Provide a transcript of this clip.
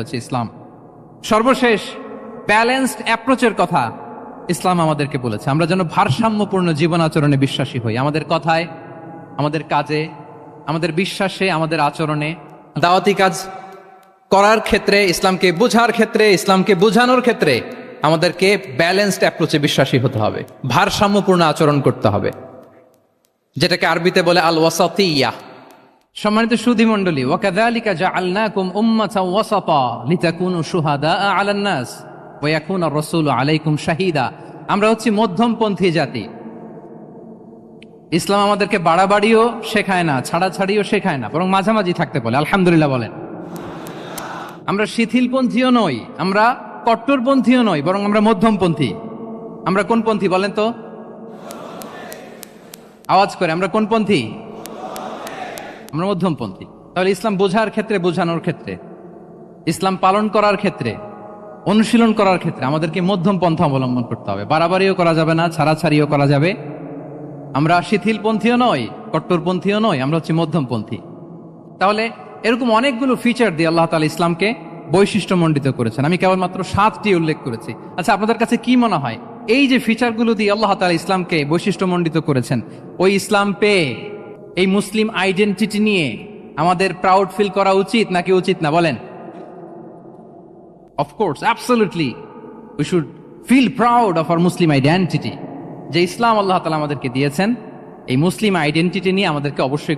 হচ্ছে ইসলাম। সর্বশেষ ব্যালেন্সড অ্যাপ্রোচের কথা ইসলাম আমাদেরকে বলেছে, আমরা যেন ভারসাম্যপূর্ণ জীবন আচরণে বিশ্বাসী হই, আমাদের কথায়, আমাদের কাজে, আমাদের বিশ্বাসে, আমাদের আচরণে। দাওয়াতি কাজ করার ক্ষেত্রে, ইসলামকে বোঝার ক্ষেত্রে, ইসলামকে বোঝানোর ক্ষেত্রে আমাদেরকে ব্যালেন্সড অ্যাপ্রোচে বিশ্বাসী হতে হবে, ভারসাম্যপূর্ণ আচরণ করতে হবে, যেটাকে আরবিতে বলে আল ওয়াসাতিয়া। সম্মানিত সুধী মণ্ডলী, ওয়াকাযালিকা জাআলনাকুম উম্মাতাও ওয়াসাতা লিতাকুনু শুহাদা আলান নাস ওয়া ইয়াকুনা রাসূলু আলাইকুম শাহীদা। আমরা হচ্ছি মধ্যমপন্থী জাতি। ইসলাম আমাদেরকে বাড়াবাড়িও শেখায় না, ছাড়াছাড়িও শেখায় না, বরং মাঝামাঝি থাকতে বলে। আলহামদুলিল্লাহ বলেন। আমরা শিথিলপন্থীও নই, আমরা কট্টরপন্থীও নই, বরং আমরা মধ্যমপন্থী। আমরা কোন পন্থী বলেন তো? আওয়াজ করে, আমরা কোন পন্থী? আমরা মধ্যমপন্থী। তাহলে ইসলাম বোঝার ক্ষেত্রে, বোঝানোর ক্ষেত্রে, ইসলাম পালন করার ক্ষেত্রে, অনুশীলন করার ক্ষেত্রে আমাদেরকে মধ্যম পন্থা অবলম্বন করতে হবে। বাড়াবাড়িও করা যাবে না, ছাড়াছাড়িও করা যাবে। আমরা শিথিলপন্থীও নই, কট্টরপন্থীও নই, আমরা হচ্ছে মধ্যমপন্থী। তাহলে এরকম অনেকগুলো ফিচার দিয়ে আল্লাহ তাআলা ইসলামকে বৈশিষ্ট্যমণ্ডিত করেছেন। আমি কেবলমাত্র 7টি উল্লেখ করেছি। আচ্ছা, আপনাদের কাছে কি মনে হয়, এই যে ফিচারগুলো দিয়ে আল্লাহ তাআলা ইসলামকে বৈশিষ্ট্যমণ্ডিত করেছেন, ওই ইসলাম পেয়ে, এই মুসলিম আইডেন্টিটি নিয়ে আমাদের প্রাউড ফিল করা উচিত নাকি উচিত না? বলেন। Of course, absolutely we should feel proud of our Muslim identity. যে ইসলাম আল্লাহ তাআলা আমাদেরকে দিয়েছেন, এই মুসলিম আইডেন্টিটি নিয়ে আমাদেরকে অবশ্যই